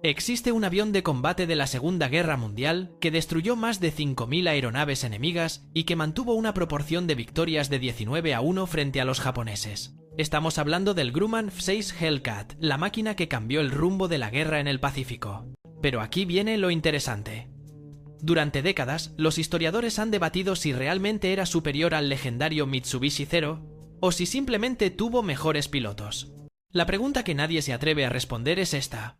Existe un avión de combate de la Segunda Guerra Mundial que destruyó más de 5.000 aeronaves enemigas y que mantuvo una proporción de victorias de 19-1 frente a los japoneses. Estamos hablando del Grumman F-6 Hellcat, la máquina que cambió el rumbo de la guerra en el Pacífico. Pero aquí viene lo interesante. Durante décadas, los historiadores han debatido si realmente era superior al legendario Mitsubishi Zero o si simplemente tuvo mejores pilotos. La pregunta que nadie se atreve a responder es esta.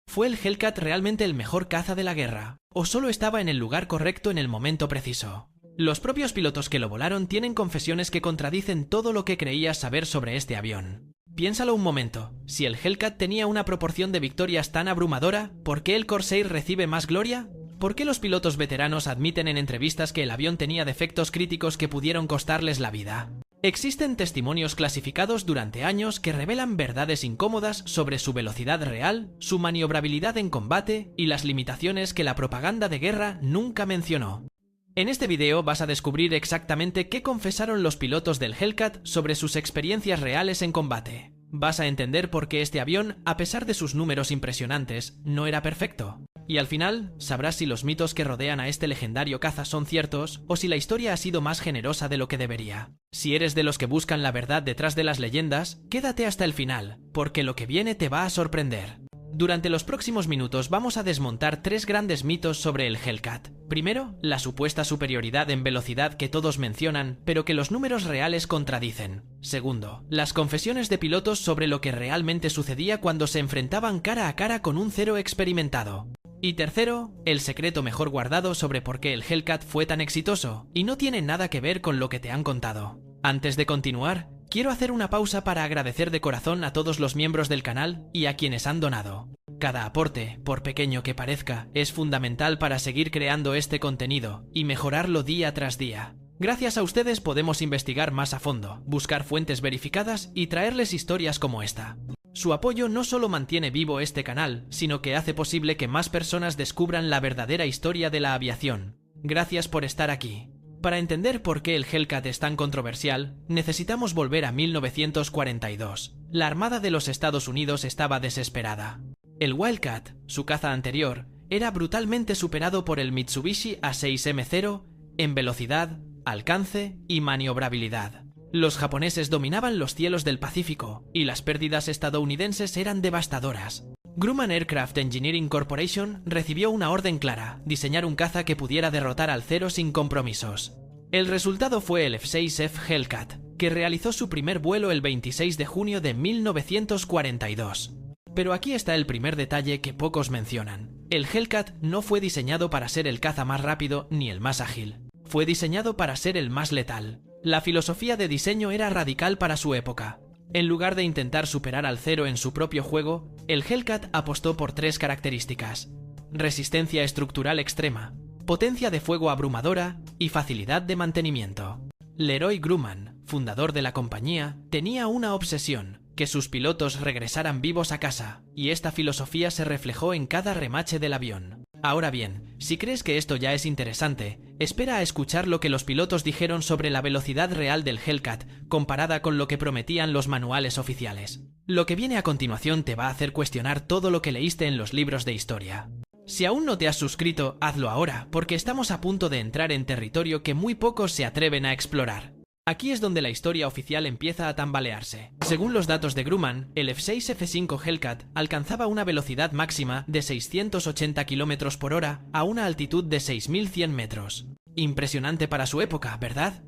¿Fue el Hellcat realmente el mejor caza de la guerra? ¿O solo estaba en el lugar correcto en el momento preciso? Los propios pilotos que lo volaron tienen confesiones que contradicen todo lo que creías saber sobre este avión. Piénsalo un momento, si el Hellcat tenía una proporción de victorias tan abrumadora, ¿por qué el Corsair recibe más gloria? ¿Por qué los pilotos veteranos admiten en entrevistas que el avión tenía defectos críticos que pudieron costarles la vida? Existen testimonios clasificados durante años que revelan verdades incómodas sobre su velocidad real, su maniobrabilidad en combate y las limitaciones que la propaganda de guerra nunca mencionó. En este video vas a descubrir exactamente qué confesaron los pilotos del Hellcat sobre sus experiencias reales en combate. Vas a entender por qué este avión, a pesar de sus números impresionantes, no era perfecto. Y al final, sabrás si los mitos que rodean a este legendario caza son ciertos o si la historia ha sido más generosa de lo que debería. Si eres de los que buscan la verdad detrás de las leyendas, quédate hasta el final, porque lo que viene te va a sorprender. Durante los próximos minutos vamos a desmontar 3 grandes mitos sobre el Hellcat. Primero, la supuesta superioridad en velocidad que todos mencionan, pero que los números reales contradicen. Segundo, las confesiones de pilotos sobre lo que realmente sucedía cuando se enfrentaban cara a cara con un Zero experimentado. Y tercero, el secreto mejor guardado sobre por qué el Hellcat fue tan exitoso, y no tiene nada que ver con lo que te han contado. Antes de continuar, quiero hacer una pausa para agradecer de corazón a todos los miembros del canal y a quienes han donado. Cada aporte, por pequeño que parezca, es fundamental para seguir creando este contenido y mejorarlo día tras día. Gracias a ustedes podemos investigar más a fondo, buscar fuentes verificadas y traerles historias como esta. Su apoyo no solo mantiene vivo este canal, sino que hace posible que más personas descubran la verdadera historia de la aviación. Gracias por estar aquí. Para entender por qué el Hellcat es tan controversial, necesitamos volver a 1942. La Armada de los Estados Unidos estaba desesperada. El Wildcat, su caza anterior, era brutalmente superado por el Mitsubishi A6M0 en velocidad, alcance y maniobrabilidad. Los japoneses dominaban los cielos del Pacífico y las pérdidas estadounidenses eran devastadoras. Grumman Aircraft Engineering Corporation recibió una orden clara: diseñar un caza que pudiera derrotar al Zero sin compromisos. El resultado fue el F-6F Hellcat, que realizó su primer vuelo el 26 de junio de 1942. Pero aquí está el primer detalle que pocos mencionan. El Hellcat no fue diseñado para ser el caza más rápido ni el más ágil. Fue diseñado para ser el más letal. La filosofía de diseño era radical para su época. En lugar de intentar superar al Zero en su propio juego, el Hellcat apostó por 3 características: resistencia estructural extrema, potencia de fuego abrumadora y facilidad de mantenimiento. Leroy Grumman, fundador de la compañía, tenía una obsesión: que sus pilotos regresaran vivos a casa, y esta filosofía se reflejó en cada remache del avión. Ahora bien, si crees que esto ya es interesante, espera a escuchar lo que los pilotos dijeron sobre la velocidad real del Hellcat comparada con lo que prometían los manuales oficiales. Lo que viene a continuación te va a hacer cuestionar todo lo que leíste en los libros de historia. Si aún no te has suscrito, hazlo ahora, porque estamos a punto de entrar en territorio que muy pocos se atreven a explorar. Aquí es donde la historia oficial empieza a tambalearse. Según los datos de Grumman, el F-6F5 Hellcat alcanzaba una velocidad máxima de 680 km por hora a una altitud de 6.100 metros. Impresionante para su época, ¿verdad?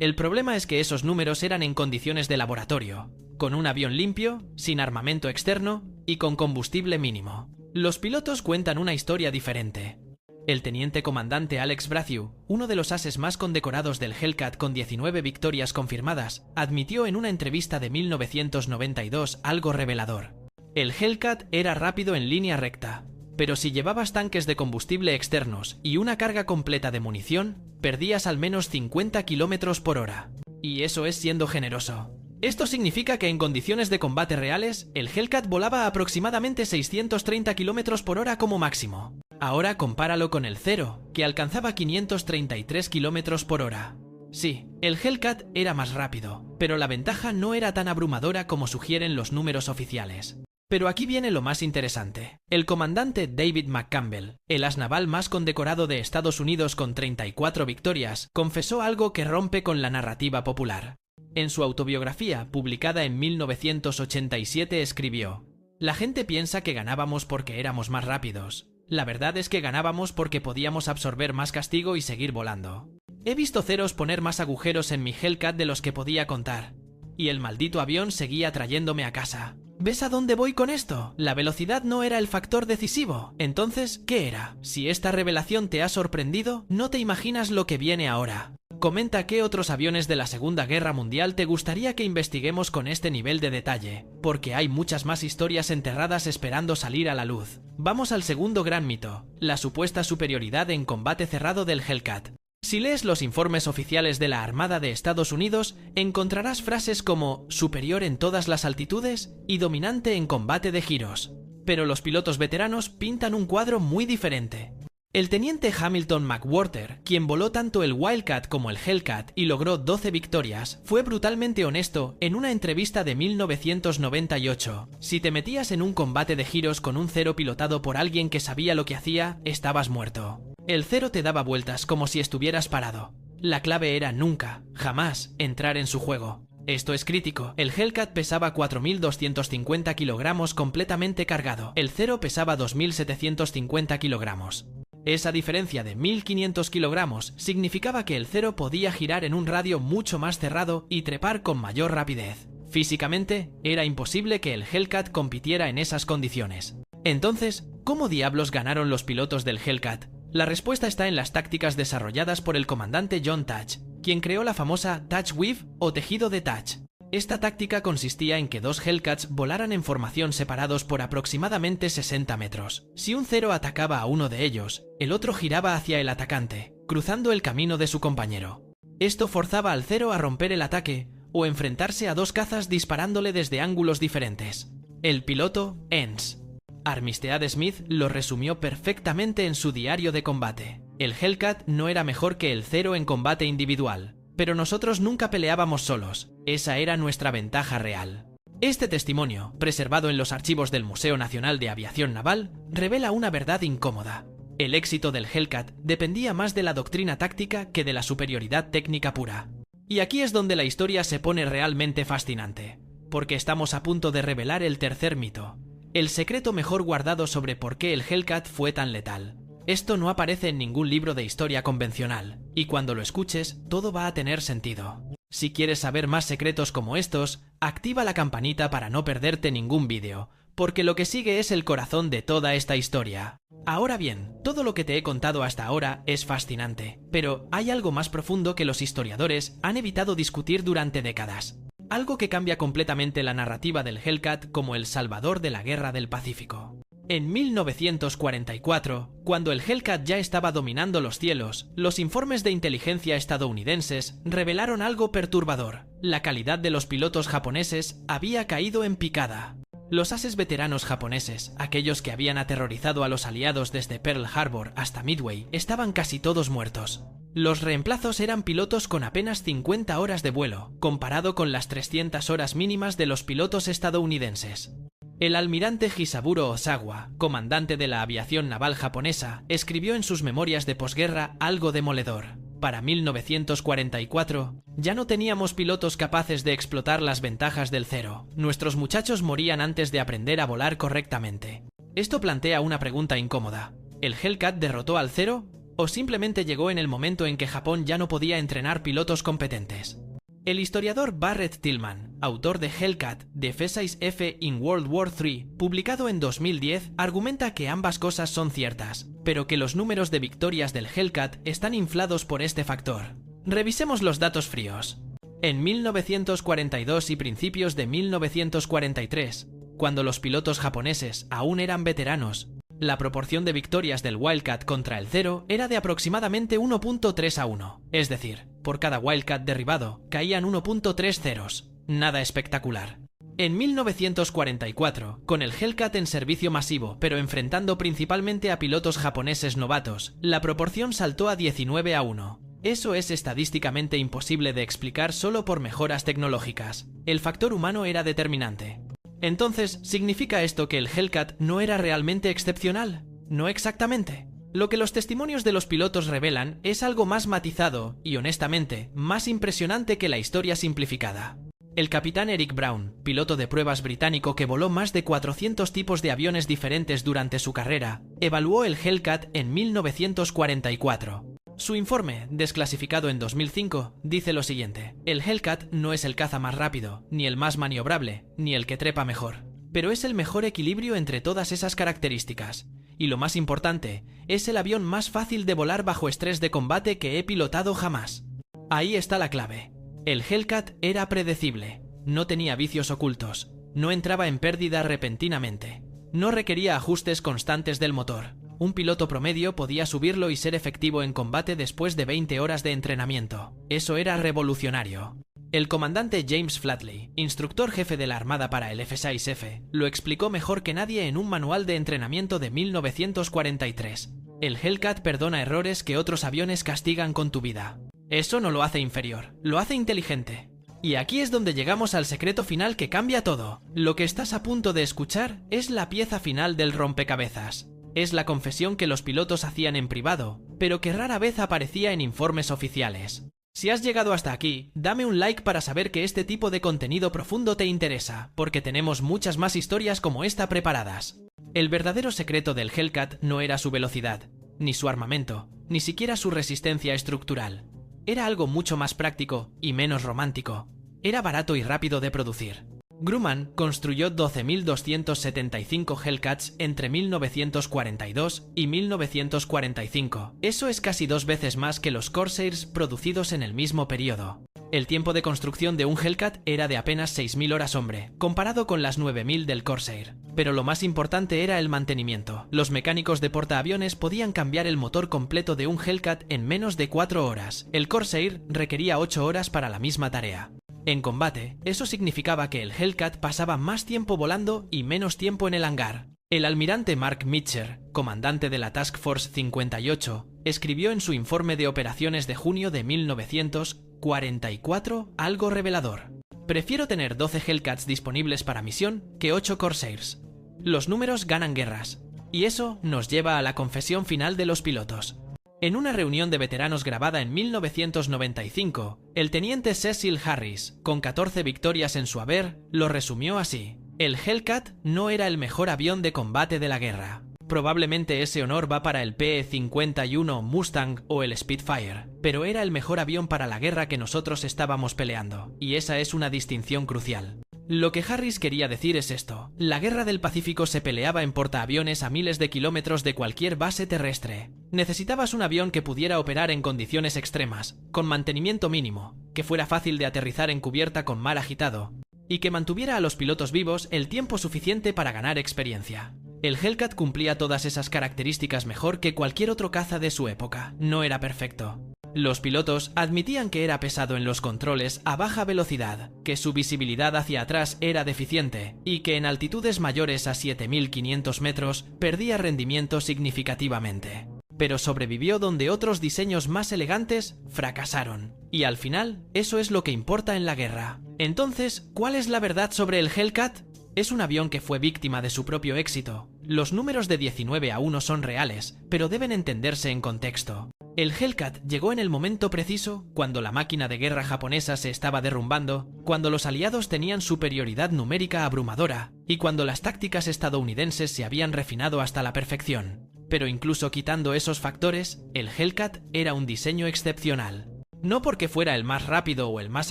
El problema es que esos números eran en condiciones de laboratorio, con un avión limpio, sin armamento externo y con combustible mínimo. Los pilotos cuentan una historia diferente. El teniente comandante Alex Brathew, uno de los ases más condecorados del Hellcat con 19 victorias confirmadas, admitió en una entrevista de 1992 algo revelador. El Hellcat era rápido en línea recta, pero si llevabas tanques de combustible externos y una carga completa de munición, perdías al menos 50 km por hora. Y eso es siendo generoso. Esto significa que en condiciones de combate reales, el Hellcat volaba aproximadamente 630 km por hora como máximo. Ahora compáralo con el Zero, que alcanzaba 533 km por hora. Sí, el Hellcat era más rápido, pero la ventaja no era tan abrumadora como sugieren los números oficiales. Pero aquí viene lo más interesante. El comandante David McCampbell, el as naval más condecorado de Estados Unidos con 34 victorias, confesó algo que rompe con la narrativa popular. En su autobiografía, publicada en 1987, escribió: «La gente piensa que ganábamos porque éramos más rápidos. La verdad es que ganábamos porque podíamos absorber más castigo y seguir volando. He visto ceros poner más agujeros en mi Hellcat de los que podía contar. Y el maldito avión seguía trayéndome a casa». ¿Ves a dónde voy con esto? La velocidad no era el factor decisivo. Entonces, ¿qué era? Si esta revelación te ha sorprendido, no te imaginas lo que viene ahora. Comenta qué otros aviones de la Segunda Guerra Mundial te gustaría que investiguemos con este nivel de detalle, porque hay muchas más historias enterradas esperando salir a la luz. Vamos al segundo gran mito, la supuesta superioridad en combate cerrado del Hellcat. Si lees los informes oficiales de la Armada de Estados Unidos, encontrarás frases como superior en todas las altitudes y dominante en combate de giros. Pero los pilotos veteranos pintan un cuadro muy diferente. El teniente Hamilton McWhorter, quien voló tanto el Wildcat como el Hellcat y logró 12 victorias, fue brutalmente honesto en una entrevista de 1998. Si te metías en un combate de giros con un cero pilotado por alguien que sabía lo que hacía, estabas muerto. El cero te daba vueltas como si estuvieras parado. La clave era nunca, jamás, entrar en su juego. Esto es crítico. El Hellcat pesaba 4.250 kilogramos completamente cargado. El cero pesaba 2.750 kilogramos. Esa diferencia de 1.500 kilogramos significaba que el cero podía girar en un radio mucho más cerrado y trepar con mayor rapidez. Físicamente, era imposible que el Hellcat compitiera en esas condiciones. Entonces, ¿cómo diablos ganaron los pilotos del Hellcat? La respuesta está en las tácticas desarrolladas por el comandante John Touch, quien creó la famosa Touch Weave o tejido de Touch. Esta táctica consistía en que dos Hellcats volaran en formación separados por aproximadamente 60 metros. Si un cero atacaba a uno de ellos, el otro giraba hacia el atacante, cruzando el camino de su compañero. Esto forzaba al cero a romper el ataque o enfrentarse a dos cazas disparándole desde ángulos diferentes. El piloto, Enns Armistead Smith, lo resumió perfectamente en su diario de combate. El Hellcat no era mejor que el cero en combate individual, pero nosotros nunca peleábamos solos. Esa era nuestra ventaja real. Este testimonio, preservado en los archivos del Museo Nacional de Aviación Naval, revela una verdad incómoda. El éxito del Hellcat dependía más de la doctrina táctica que de la superioridad técnica pura. Y aquí es donde la historia se pone realmente fascinante, porque estamos a punto de revelar el tercer mito, el secreto mejor guardado sobre por qué el Hellcat fue tan letal. Esto no aparece en ningún libro de historia convencional, y cuando lo escuches, todo va a tener sentido. Si quieres saber más secretos como estos, activa la campanita para no perderte ningún vídeo, porque lo que sigue es el corazón de toda esta historia. Ahora bien, todo lo que te he contado hasta ahora es fascinante, pero hay algo más profundo que los historiadores han evitado discutir durante décadas. Algo que cambia completamente la narrativa del Hellcat como el salvador de la Guerra del Pacífico. En 1944, cuando el Hellcat ya estaba dominando los cielos, los informes de inteligencia estadounidenses revelaron algo perturbador. La calidad de los pilotos japoneses había caído en picada. Los ases veteranos japoneses, aquellos que habían aterrorizado a los aliados desde Pearl Harbor hasta Midway, estaban casi todos muertos. Los reemplazos eran pilotos con apenas 50 horas de vuelo, comparado con las 300 horas mínimas de los pilotos estadounidenses. El almirante Hisaburo Osawa, comandante de la aviación naval japonesa, escribió en sus memorias de posguerra algo demoledor. Para 1944, ya no teníamos pilotos capaces de explotar las ventajas del cero. Nuestros muchachos morían antes de aprender a volar correctamente. Esto plantea una pregunta incómoda. ¿El Hellcat derrotó al cero? ¿O simplemente llegó en el momento en que Japón ya no podía entrenar pilotos competentes? El historiador Barrett Tillman, autor de Hellcat, The F-6F in World War III, publicado en 2010, argumenta que ambas cosas son ciertas, pero que los números de victorias del Hellcat están inflados por este factor. Revisemos los datos fríos. En 1942 y principios de 1943, cuando los pilotos japoneses aún eran veteranos, la proporción de victorias del Wildcat contra el cero era de aproximadamente 1.3 a 1, es decir, por cada Wildcat derribado caían 1.3 ceros. Nada espectacular. En 1944, con el Hellcat en servicio masivo, pero enfrentando principalmente a pilotos japoneses novatos, la proporción saltó a 19 a 1. Eso es estadísticamente imposible de explicar solo por mejoras tecnológicas. El factor humano era determinante. Entonces, ¿significa esto que el Hellcat no era realmente excepcional? No exactamente. Lo que los testimonios de los pilotos revelan es algo más matizado y, honestamente, más impresionante que la historia simplificada. El capitán Eric Brown, piloto de pruebas británico que voló más de 400 tipos de aviones diferentes durante su carrera, evaluó el Hellcat en 1944. Su informe, desclasificado en 2005, dice lo siguiente: el Hellcat no es el caza más rápido, ni el más maniobrable, ni el que trepa mejor, pero es el mejor equilibrio entre todas esas características. Y lo más importante, es el avión más fácil de volar bajo estrés de combate que he pilotado jamás. Ahí está la clave. El Hellcat era predecible, no tenía vicios ocultos, no entraba en pérdida repentinamente, no requería ajustes constantes del motor. Un piloto promedio podía subirlo y ser efectivo en combate después de 20 horas de entrenamiento. Eso era revolucionario. El comandante James Flatley, instructor jefe de la Armada para el F-6F, lo explicó mejor que nadie en un manual de entrenamiento de 1943. El Hellcat perdona errores que otros aviones castigan con tu vida. Eso no lo hace inferior, lo hace inteligente. Y aquí es donde llegamos al secreto final que cambia todo. Lo que estás a punto de escuchar es la pieza final del rompecabezas. Es la confesión que los pilotos hacían en privado, pero que rara vez aparecía en informes oficiales. Si has llegado hasta aquí, dame un like para saber que este tipo de contenido profundo te interesa, porque tenemos muchas más historias como esta preparadas. El verdadero secreto del Hellcat no era su velocidad, ni su armamento, ni siquiera su resistencia estructural. Era algo mucho más práctico y menos romántico. Era barato y rápido de producir. Grumman construyó 12.275 Hellcats entre 1942 y 1945. Eso es casi 2 veces más que los Corsairs producidos en el mismo periodo. El tiempo de construcción de un Hellcat era de apenas 6.000 horas hombre, comparado con las 9.000 del Corsair. Pero lo más importante era el mantenimiento. Los mecánicos de portaaviones podían cambiar el motor completo de un Hellcat en menos de 4 horas. El Corsair requería 8 horas para la misma tarea. En combate, eso significaba que el Hellcat pasaba más tiempo volando y menos tiempo en el hangar. El almirante Mark Mitcher, comandante de la Task Force 58, escribió en su informe de operaciones de junio de 1944 algo revelador. Prefiero tener 12 Hellcats disponibles para misión que 8 Corsairs. Los números ganan guerras. Y eso nos lleva a la confesión final de los pilotos. En una reunión de veteranos grabada en 1995, el teniente Cecil Harris, con 14 victorias en su haber, lo resumió así: el Hellcat no era el mejor avión de combate de la guerra. Probablemente ese honor va para el P-51 Mustang o el Spitfire, pero era el mejor avión para la guerra que nosotros estábamos peleando, y esa es una distinción crucial. Lo que Harris quería decir es esto: la guerra del Pacífico se peleaba en portaaviones a miles de kilómetros de cualquier base terrestre. Necesitabas un avión que pudiera operar en condiciones extremas, con mantenimiento mínimo, que fuera fácil de aterrizar en cubierta con mar agitado, y que mantuviera a los pilotos vivos el tiempo suficiente para ganar experiencia. El Hellcat cumplía todas esas características mejor que cualquier otro caza de su época. No era perfecto. Los pilotos admitían que era pesado en los controles a baja velocidad, que su visibilidad hacia atrás era deficiente y que en altitudes mayores a 7.500 metros perdía rendimiento significativamente. Pero sobrevivió donde otros diseños más elegantes fracasaron. Y al final, eso es lo que importa en la guerra. Entonces, ¿cuál es la verdad sobre el Hellcat? Es un avión que fue víctima de su propio éxito. Los números de 19-1 son reales, pero deben entenderse en contexto. El Hellcat llegó en el momento preciso, cuando la máquina de guerra japonesa se estaba derrumbando, cuando los aliados tenían superioridad numérica abrumadora, y cuando las tácticas estadounidenses se habían refinado hasta la perfección. Pero incluso quitando esos factores, el Hellcat era un diseño excepcional. No porque fuera el más rápido o el más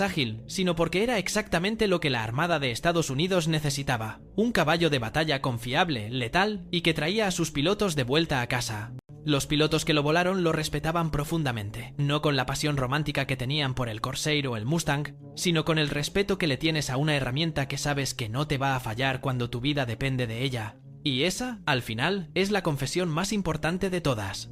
ágil, sino porque era exactamente lo que la Armada de Estados Unidos necesitaba: un caballo de batalla confiable, letal y que traía a sus pilotos de vuelta a casa. Los pilotos que lo volaron lo respetaban profundamente, no con la pasión romántica que tenían por el Corsair o el Mustang, sino con el respeto que le tienes a una herramienta que sabes que no te va a fallar cuando tu vida depende de ella. Y esa, al final, es la confesión más importante de todas.